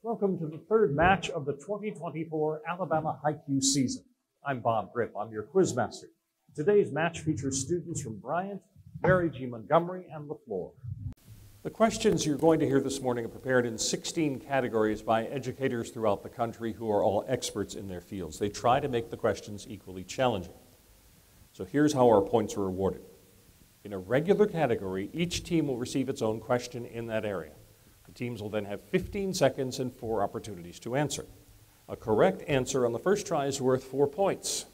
Welcome to the third match of the 2024 Alabama Haiku season. I'm Bob Grip. I'm your quizmaster. Today's match features students from Bryant, Mary G. Montgomery, and LeFlore. The questions you're going to hear this morning are prepared in 16 categories by educators throughout the country who are all experts in their fields. They try to make the questions equally challenging. So here's how our points are awarded. In a regular category, each team will receive its own question in that area. The teams will then have 15 seconds and 4 opportunities to answer. A correct answer on the first try is worth 4 points.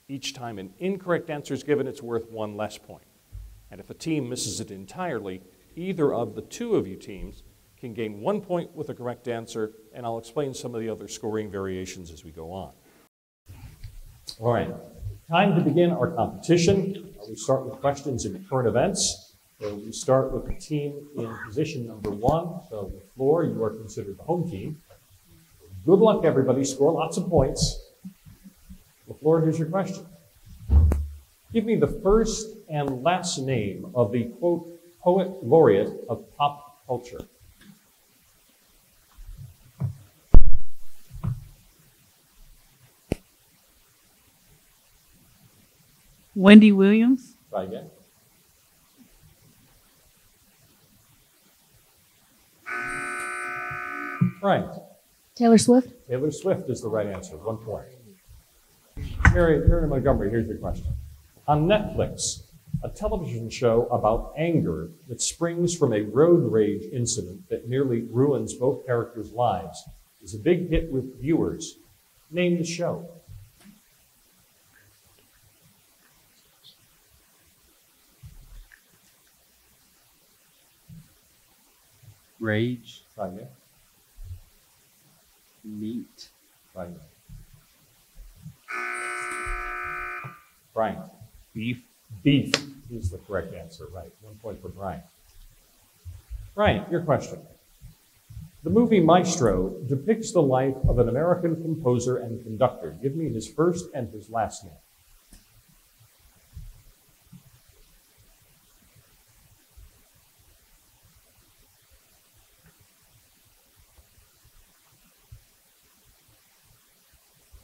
Each time an incorrect answer is given, it's worth 1 less point. And if a team misses it entirely, either of the two of you teams can gain 1 point with a correct answer, and I'll explain some of the other scoring variations as we go on. All right, time to begin our competition. We start with questions in current events. So we start with the team in position number 1. So LeFlore, you are considered the home team. Good luck, everybody. Score lots of points. LeFlore, here's your question. Give me the first and last name of the, quote, poet laureate of pop culture. Wendy Williams. Try again. Right. Taylor Swift. Taylor Swift is the right answer. 1 point. Mary Montgomery, here's your question. On Netflix, a television show about anger that springs from a road rage incident that nearly ruins both characters' lives is a big hit with viewers. Name the show. Rage. Try again. Meat. Try again. Bryant. Beef. Beef is the correct answer. Right. 1 point for Bryant. Bryant, your question. The movie Maestro depicts the life of an American composer and conductor. Give me his first and his last name.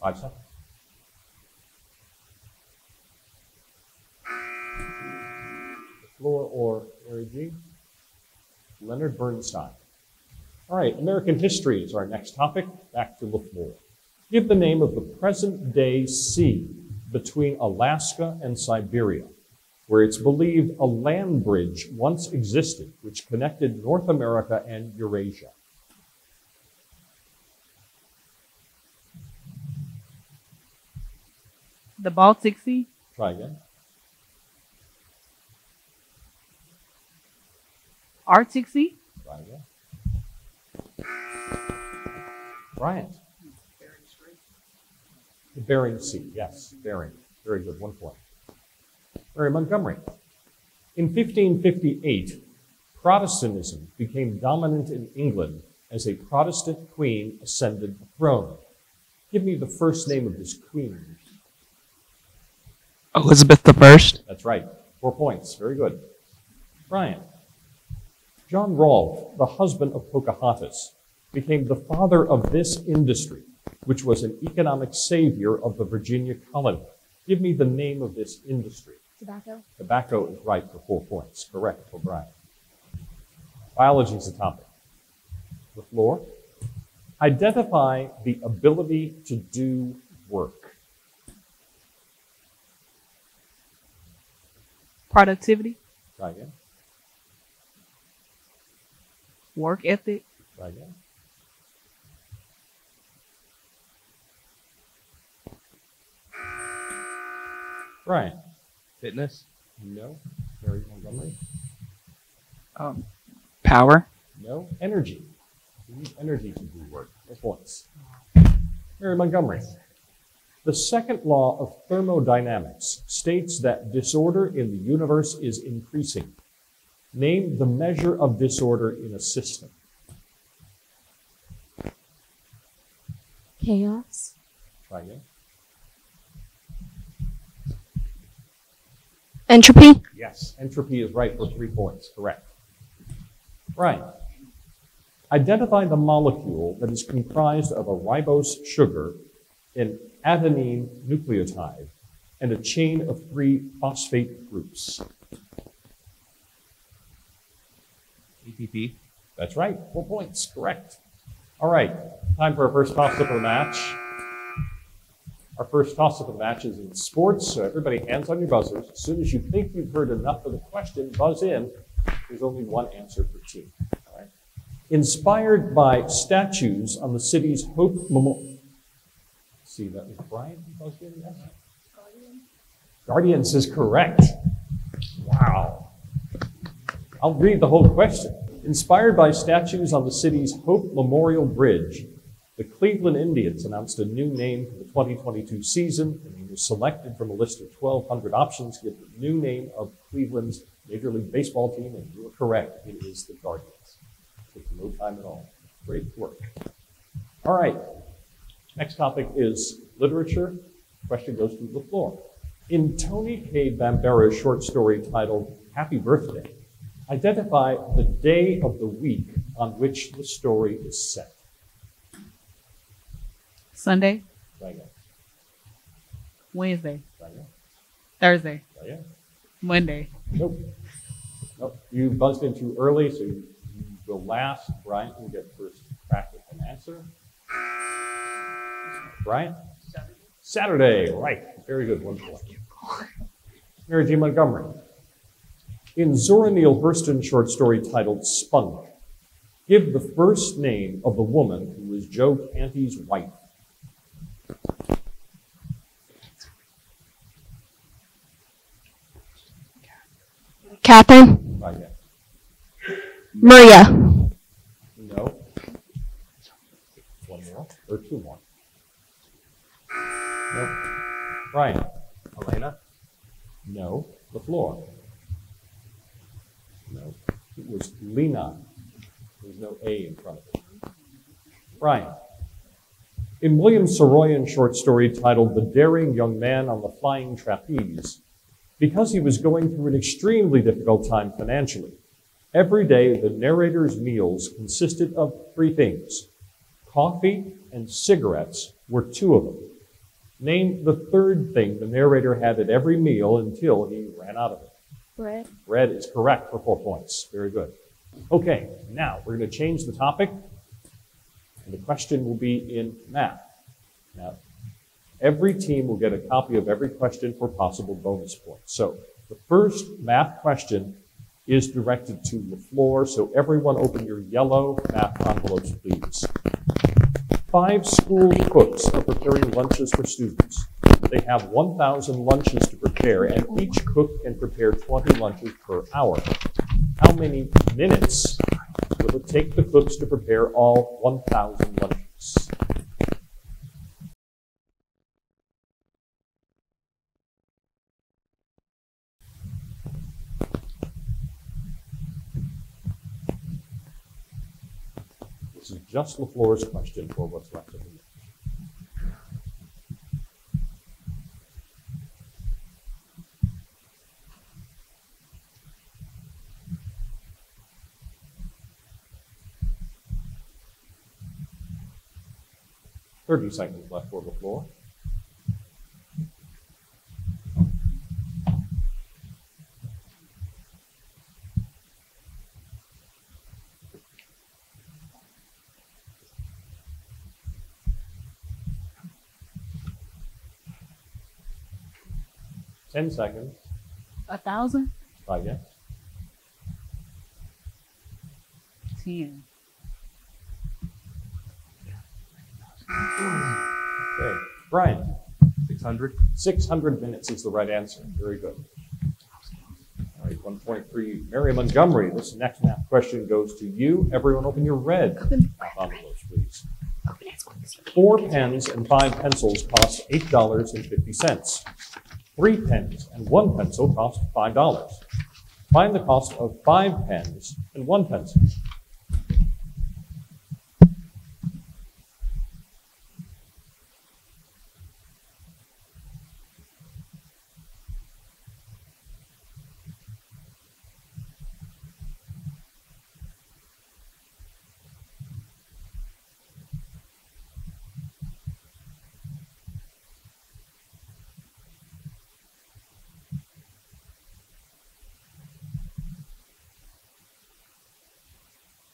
Five seconds. LeFlore or Mary G? Leonard Bernstein. All right, American history is our next topic. Back to LeFlore. Give the name of the present-day sea between Alaska and Siberia, where it's believed a land bridge once existed, which connected North America and Eurasia. The Baltic Sea. Try again. Arctic Sea. Try again. Bryant. The Bering Sea, yes, Bering. Very good, 1 point. Mary Montgomery. In 1558, Protestantism became dominant in England as a Protestant queen ascended the throne. Give me the first name of this queen. Elizabeth I. That's right, 4 points, very good. Bryant. John Rolfe, the husband of Pocahontas, became the father of this industry, which was an economic savior of the Virginia colony. Give me the name of this industry. Tobacco. Tobacco is right for 4 points. Correct for Bryant. Biology is the topic. LeFlore. Identify the ability to do work. Productivity. Try again. Work ethic. Try again. Bryant. Fitness. No. Mary Montgomery. Power. No. Energy. You need energy to do work. No points. Mary Montgomery. The second law of thermodynamics states that disorder in the universe is increasing. Name the measure of disorder in a system. Chaos. Try again. Entropy. Yes, entropy is right for 3 points. Correct. Right. Identify the molecule that is comprised of a ribose sugar, an adenine nucleotide, and a chain of 3 phosphate groups. ATP. That's right, 4 points, correct. All right, time for our first toss-up of the match. Our first toss-up of the match is in sports, so everybody hands on your buzzers. As soon as you think you've heard enough of the question, buzz in. There's only one answer per team. All right. Inspired by statues on the city's Hope Memorial. See, that was Bryant who buzzed in, yes? Guardians is correct. Wow. I'll read the whole question. Inspired by statues on the city's Hope Memorial Bridge, the Cleveland Indians announced a new name for the 2022 season, and he was selected from a list of 1,200 options to give the new name of Cleveland's Major League Baseball team, and you were correct. It is the Guardians. Took no time at all. Great work. All right. Next topic is literature. Question goes to LeFlore. In Tony K. Bambara's short story titled Happy Birthday, identify the day of the week on which the story is set. Sunday, Try again. Wednesday, Try again. Thursday, Try again. Monday. Nope. Nope. You buzzed in too early, so you go last. Bryant can get first crack at an answer. Bryant? Saturday. Right. Very good. 1 point. Mary G. Montgomery. In Zora Neale Hurston's short story titled Spunk, give the first name of the woman who was Joe Canty's wife. Catherine. Try again. Maria. No. One more or 2 more. Nope. Brian. Elena. No. LeFlore. No. It was Lena. There's no A in front of it. Brian. In William Saroyan's short story titled The Daring Young Man on the Flying Trapeze, because he was going through an extremely difficult time financially, every day the narrator's meals consisted of 3 things. Coffee and cigarettes were 2 of them. Name the 3rd thing the narrator had at every meal until he ran out of it. Bread. Bread is correct for 4 points. Very good. Okay, now we're going to change the topic, and the question will be in math. Now, every team will get a copy of every question for possible bonus points. So the first math question is directed to LeFlore, so everyone open your yellow math envelopes, please. 5 school cooks are preparing lunches for students. They have 1,000 lunches to prepare, and each cook can prepare 20 lunches per hour. How many minutes will it take the cooks to prepare all 1,000 lunches? This is just LeFlore's question for what's left of the match. Thirty seconds left for LeFlore. Ten seconds. 1,000? Try again. 10. Okay. Brian. 600. 600 minutes is the right answer. Very good. All right, 1 point for you. Mary Montgomery, this next math question goes to you. Everyone open your red envelopes, please. 4 pens and 5 pencils cost $8.50. 3 pens and 1 pencil cost $5. Find the cost of 5 pens and 1 pencil.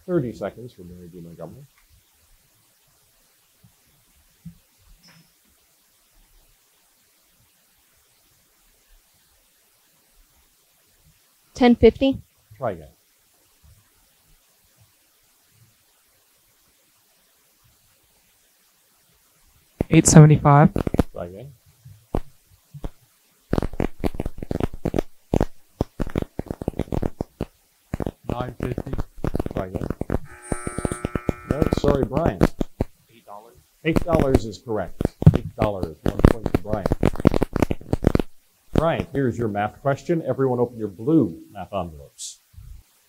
30 seconds for Mary G. Montgomery. $10.50. Try again. $8.75. Try again. $9.50. Try again. No, sorry, Bryant. $8. $8 is correct. $8. 1 point to Bryant. Bryant, here's your math question. Everyone open your blue math envelopes.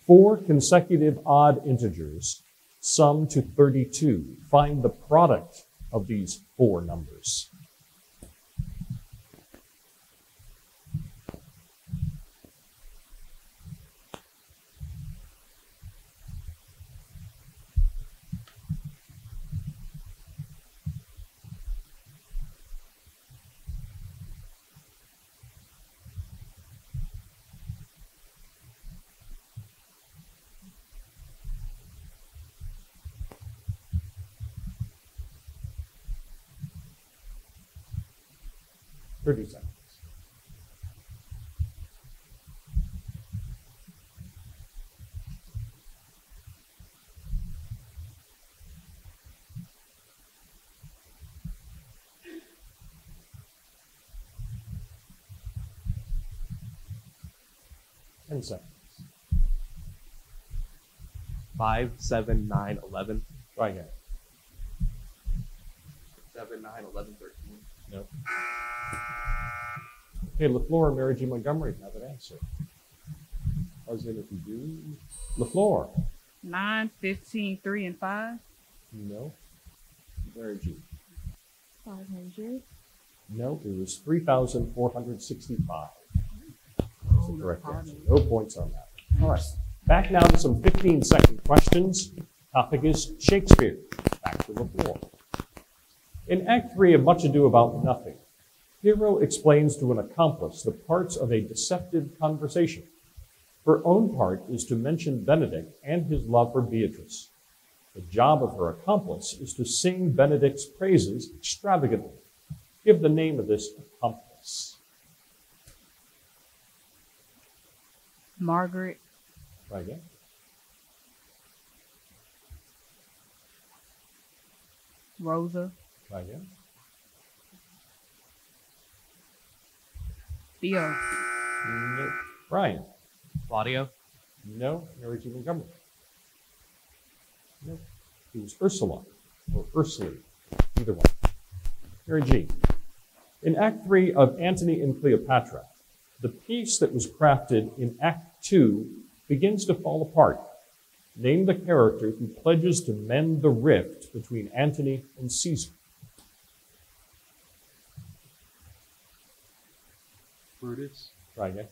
4 consecutive odd integers sum to 32. Find the product of these 4 numbers. Thirty seconds. Ten seconds. 5, 7, 9, 11. Try again. 7, 9, 11, 13. No. Okay, LeFlore and Mary G. Montgomery have an answer. Buzz in if you do. LeFlore. 9, 15, 3, and 5. No. Mary G. 500. No, it was 3,465. That's the correct answer. No points on that. All right. Back now to some 15-second questions. Topic is Shakespeare. Back to LeFlore. In Act 3 of Much Ado About Nothing, hero explains to an accomplice the parts of a deceptive conversation. Her own part is to mention Benedict and his love for Beatrice. The job of her accomplice is to sing Benedict's praises extravagantly. Give the name of this accomplice. Margaret. Try again. Rosa. Try again. Theo. No. Brian. Claudio. No. Mary G. Montgomery. No. It was Ursula or Ursula. Either one. Mary G. In Act 3 of Antony and Cleopatra, the piece that was crafted in Act 2 begins to fall apart. Name the character who pledges to mend the rift between Antony and Caesar. Brutus. Try again.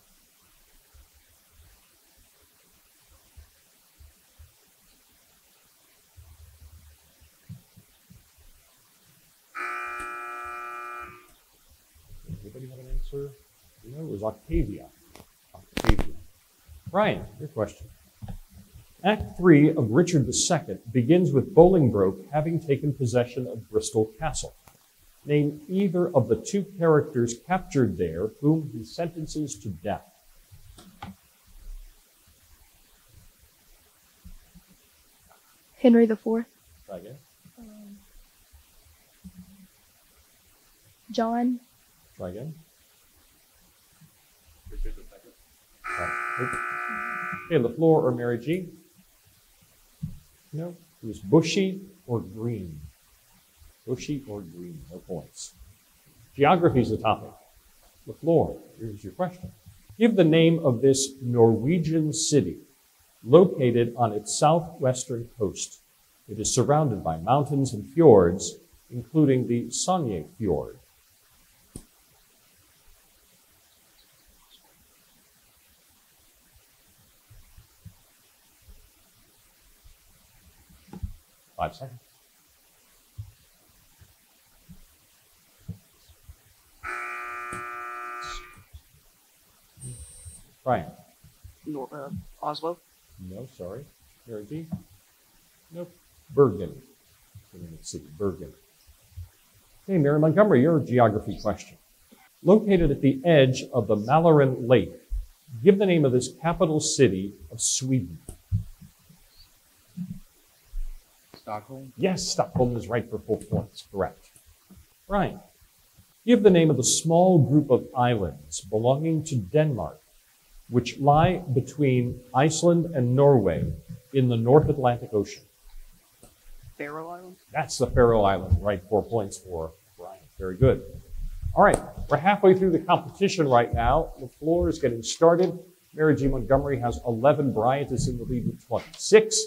Anybody have an answer? No, it was Octavia. Octavia. Brian, your question. Act 3 of Richard II begins with Bolingbroke having taken possession of Bristol Castle. Name either of the 2 characters captured there whom he sentences to death. Henry IV. Try again. John. Try again. Richard II. Okay, LeFlore or Mary G? No, it was Bushy or Green. Bushy or Green, no points. Geography is the topic. LeFlore, here's your question. Give the name of this Norwegian city located on its southwestern coast. It is surrounded by mountains and fjords, including the Sonje Fjord. Five seconds. Brian. Oslo. No, sorry. Mary G. Nope. Bergen. Let's see, Bergen. Okay, Mary Montgomery, your geography question. Located at the edge of the Mälaren Lake, give the name of this capital city of Sweden. Stockholm. Yes, Stockholm is right for full points, correct. Bryant, give the name of the small group of islands belonging to Denmark, which lie between Iceland and Norway in the North Atlantic Ocean. Faroe Islands. That's the Faroe Islands, right? 4 points for Bryant. Very good. All right, we're halfway through the competition right now. LeFlore is getting started. Mary G. Montgomery has 11. Bryant is in the lead with 26.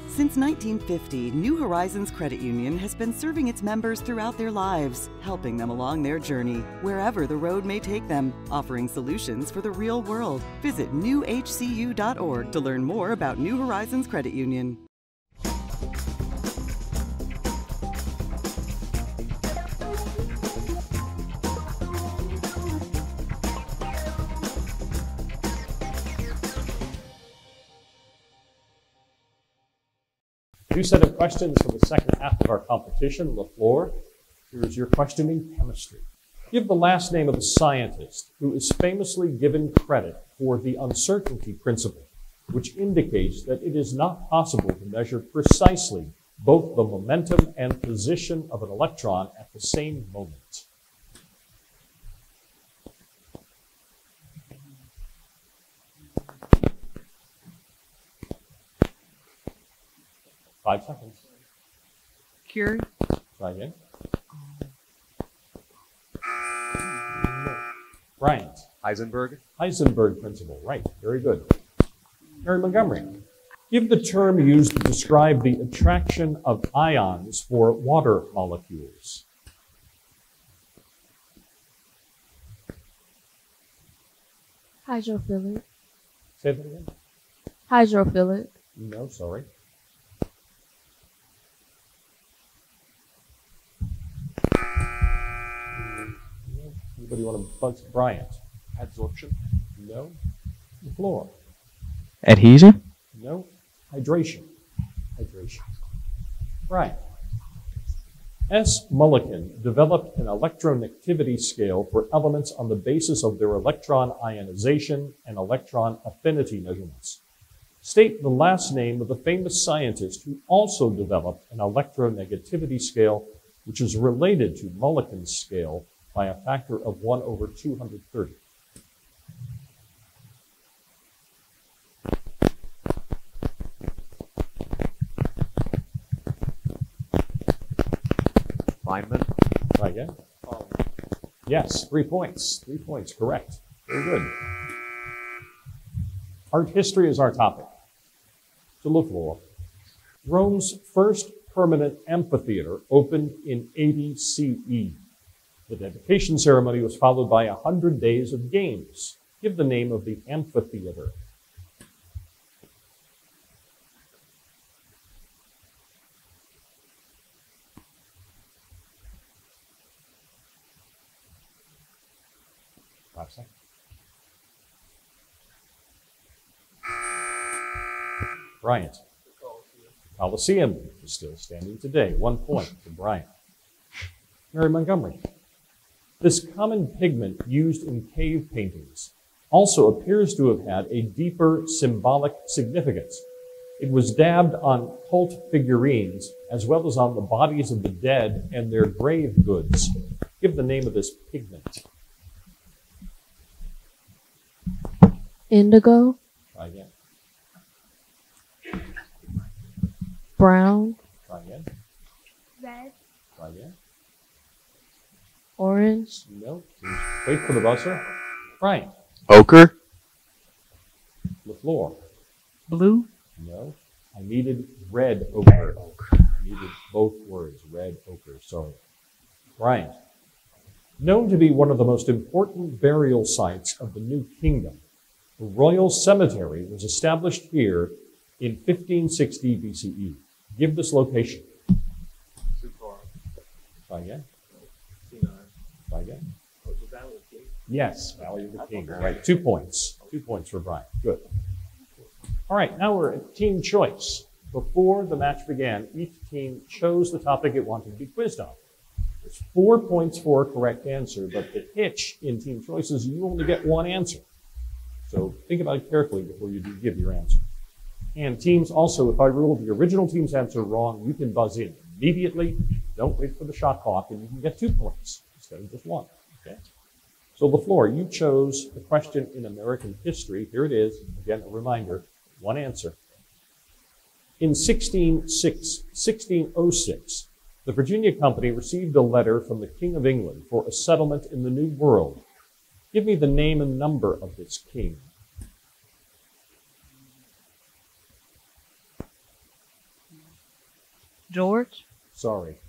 Since 1950, New Horizons Credit Union has been serving its members throughout their lives, helping them along their journey, wherever the road may take them, offering solutions for the real world. Visit newhcu.org to learn more about New Horizons Credit Union. New set of questions for the second half of our competition. LeFlore, here's your question in chemistry. Give the last name of the scientist who is famously given credit for the uncertainty principle, which indicates that it is not possible to measure precisely both the momentum and position of an electron at the same moment. Five seconds. Curie. Try again. Bryant. Heisenberg. Heisenberg principle. Right. Very good. Mary Montgomery. Give the term used to describe the attraction of ions for water molecules. Hydrophilic. Say that again. Hydrophilic. No, sorry. Anybody want to buzz Bryant? Adsorption. No. LeFlore. Adhesion? No. Hydration. Hydration. Bryant. S. Mulliken developed an electronegativity scale for elements on the basis of their electron ionization and electron affinity measurements. State the last name of the famous scientist who also developed an electronegativity scale which is related to Mulliken's scale by a factor of 1/230. Feynman. Try again. Yes, 3 points. 3 points, correct. Very good. Art history is our topic. To LeFlore. Rome's first permanent amphitheater opened in 80 CE. The dedication ceremony was followed by 100 days of games. Give the name of the amphitheater. Five seconds. Bryant. Colosseum is still standing today. 1 point for Bryant. Mary Montgomery. This common pigment used in cave paintings also appears to have had a deeper symbolic significance. It was dabbed on cult figurines as well as on the bodies of the dead and their grave goods. Give the name of this pigment. Indigo. Try again. Brown. Try again. Red. Try again. Orange. No. Wait for the buzzer. Bryant. Ochre. LeFlore. Blue. No. I needed red ochre. I needed both words. Red ochre. Sorry. Bryant. Known to be one of the most important burial sites of the New Kingdom, the Royal Cemetery was established here in 1560 BCE. Give this location. Try again. Try again. Yes, Valley of the King. Right, 2 points. 2 points for Bryant. Good. All right, now we're at team choice. Before the match began, each team chose the topic it wanted to be quizzed on. There's 4 points for a correct answer, but the hitch in team choices, you only get one answer. So think about it carefully before you do give your answer. And teams also, if I rule the original team's answer wrong, you can buzz in immediately. Don't wait for the shot clock, and you can get 2 points instead of just 1. Okay? So LeFlore, you chose the question in American history. Here it is. Again, a reminder, 1 answer. In 1606, the Virginia Company received a letter from the King of England for a settlement in the New World. Give me the name and number of this king. George. Sorry.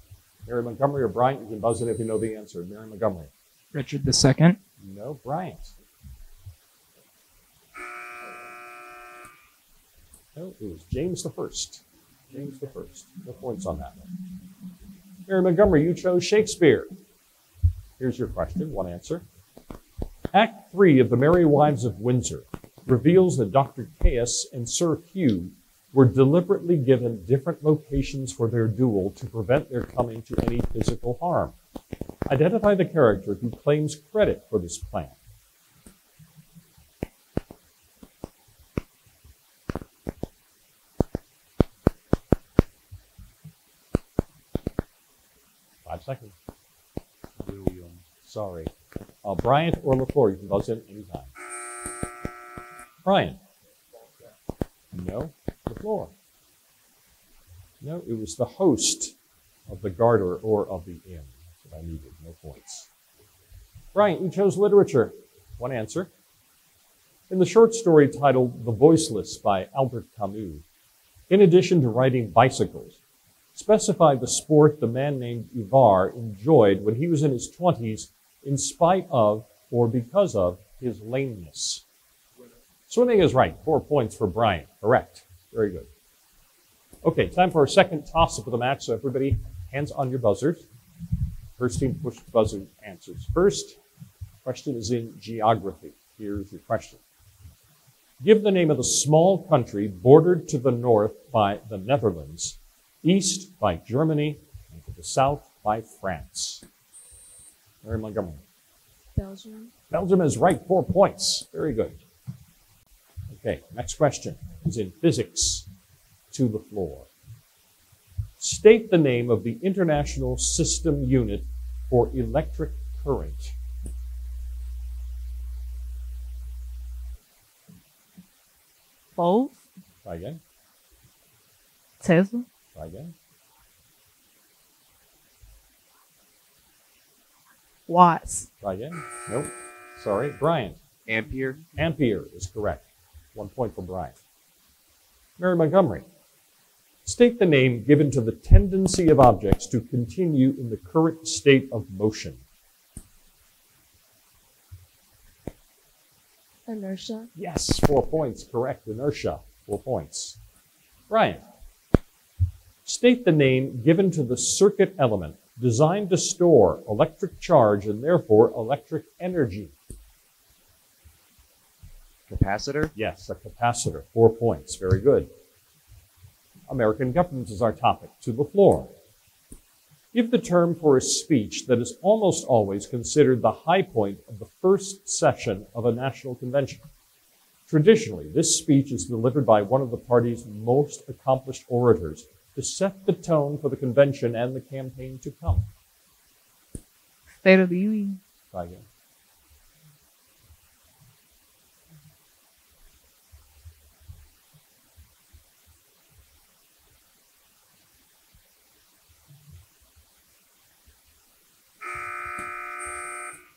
Mary Montgomery or Bryant, you can buzz in if you know the answer. Mary Montgomery. Richard II. No, Bryant. No, it was James the First. James the First. No points on that one. Mary Montgomery, you chose Shakespeare. Here's your question, 1 answer. Act 3 of The Merry Wives of Windsor reveals that Dr. Caius and Sir Hugh were deliberately given different locations for their duel to prevent their coming to any physical harm. Identify the character who claims credit for this plan. Five seconds. William. Sorry. Bryant or LeFlore, you can buzz in anytime. Bryant. No. LeFlore. No, it was the host of the garter or of the inn. That's what I needed. No points. Bryant, you chose literature. 1 answer. In the short story titled The Voiceless by Albert Camus, in addition to riding bicycles, specify the sport the man named Ivar enjoyed when he was in his 20s in spite of or because of his lameness. Swimming is right. 4 points for Bryant. Correct. Very good. Okay, time for our second toss-up of the match. So everybody, hands on your buzzers. First team to push the buzzer answers first. Question is in geography. Here's your question. Give the name of the small country bordered to the north by the Netherlands, east by Germany, and to the south by France. Mary Montgomery. Belgium. Belgium is right. 4 points. Very good. Okay, next question is in physics. To LeFlore. State the name of the International System Unit for Electric Current. Volt. Try again. Tesla. Try again. Watts. Try again. Nope. Sorry. Bryant. Ampere. Ampere is correct. 1 point for Bryant. Mary Montgomery. State the name given to the tendency of objects to continue in the current state of motion. Inertia. Yes, 4 points. Correct. Inertia. 4 points. Bryant. State the name given to the circuit element designed to store electric charge and therefore electric energy. Capacitor. Yes, a capacitor. 4 points. Very good. American government is our topic. To LeFlore. Give the term for a speech that is almost always considered the high point of the first session of a national convention. Traditionally, this speech is delivered by one of the party's most accomplished orators to set the tone for the convention and the campaign to come. State of the Union. Try again.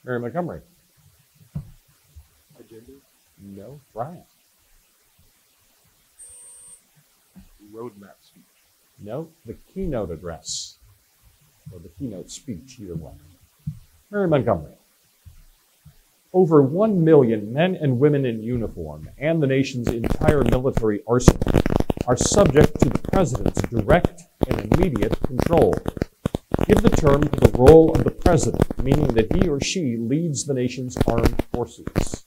Mary Montgomery. Agenda. No. Bryant. Roadmap speech. No. The keynote address. Or the keynote speech, either one. Mary Montgomery. Over 1 million men and women in uniform and the nation's entire military arsenal are subject to the president's direct and immediate control. Give the term to the role of the president, meaning that he or she leads the nation's armed forces.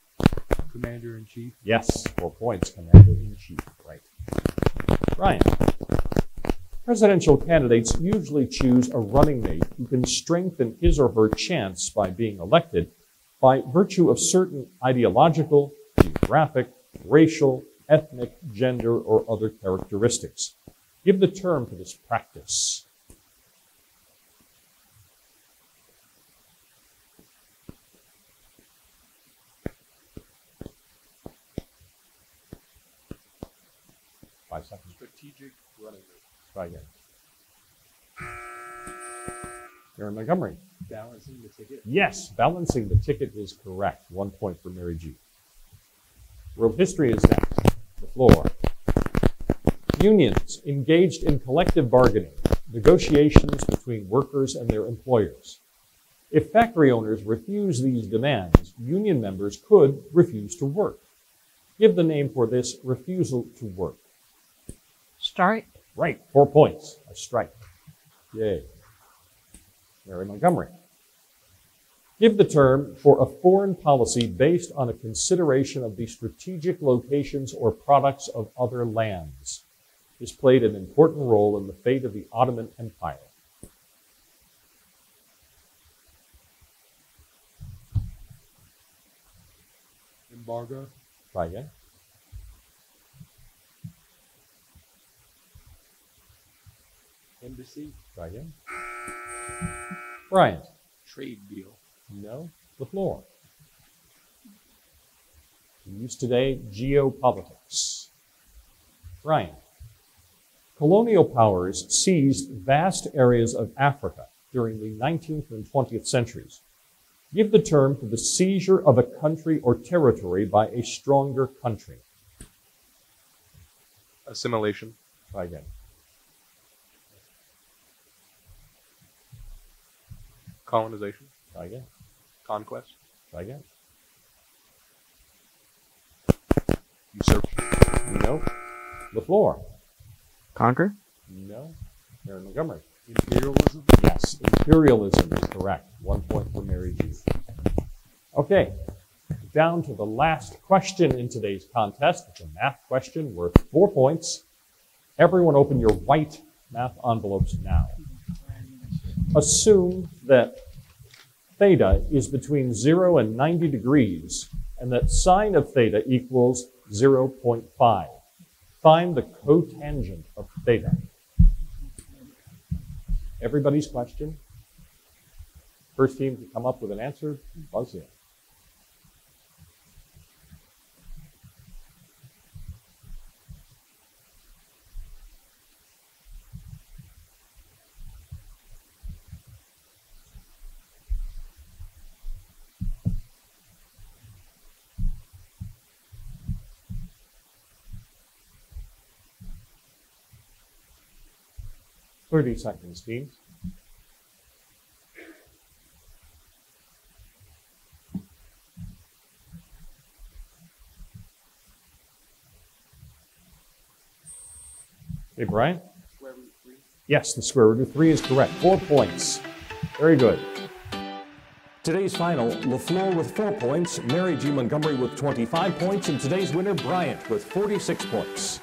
Commander-in-Chief. Yes, 4 points. Commander-in-Chief. Right. Ryan. Presidential candidates usually choose a running mate who can strengthen his or her chance by being elected by virtue of certain ideological, geographic, racial, ethnic, gender, or other characteristics. Give the term to this practice. Five seconds. Strategic running mate. Try again. You're in Montgomery. Balancing the ticket. Yes, balancing the ticket is correct. 1 point for Mary G. World history is next. LeFlore. Unions engaged in collective bargaining, negotiations between workers and their employers. If factory owners refuse these demands, union members could refuse to work. Give the name for this refusal to work. Strike. Right, 4 points. A strike. Yay. Mary Montgomery. Give the term for a foreign policy based on a consideration of the strategic locations or products of other lands. This played an important role in the fate of the Ottoman Empire. Embargo. Try again. Embassy. Try again. Bryant. Trade deal. No. LeFlore. We use today geopolitics. Bryant. Colonial powers seized vast areas of Africa during the 19th and 20th centuries. Give the term to the seizure of a country or territory by a stronger country. Assimilation. Try again. Colonization. Try again. Conquest. Try again. Usurpation. No. LeFlore. Conquer? No. Mary Montgomery. Imperialism. Yes, imperialism is correct. 1 point for Mary G. Okay, down to the last question in today's contest. It's a math question worth 4 points. Everyone open your white math envelopes now. Assume that theta is between 0 and 90 degrees and that sine of theta equals 0.5. Find the cotangent of theta. Everybody's question. First team to come up with an answer, buzz in. Thirty seconds, teams. Okay, Brian? Square root 3. Yes, the square root of 3 is correct. 4 points. Very good. Today's final, LeFlore with 4 points, Mary G. Montgomery with 25 points, and today's winner, Bryant, with 46 points.